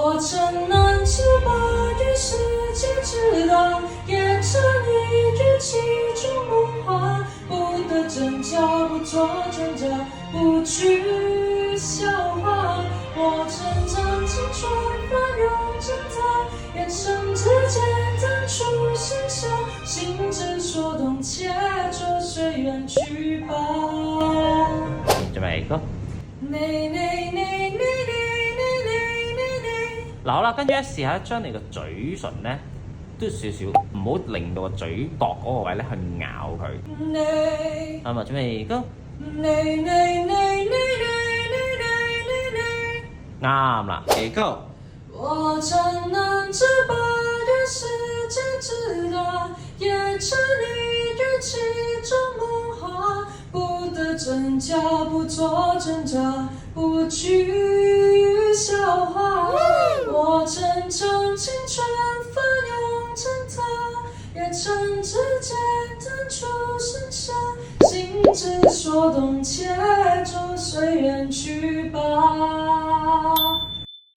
我曾难自拔于世界之大，也沉溺于其中梦话，不得真假，不做挣扎，不惧笑话。我曾将青春翻涌成她，眼神之间淡出盛夏，心之所动，且着随缘去吧。準備go。你嗱好啦，跟住咧試下將你個嘴唇咧嘟少少，唔好令到個嘴角嗰個位咧去咬佢。啱啊，準備go。啱啦，嚟go。我曾难自拔于世界之大，也沉溺于其中梦话，不得真假，不做挣扎，不惧笑话。我曾将青春翻涌成她，也曾指尖弹出盛夏，心之所动，且着随缘去吧。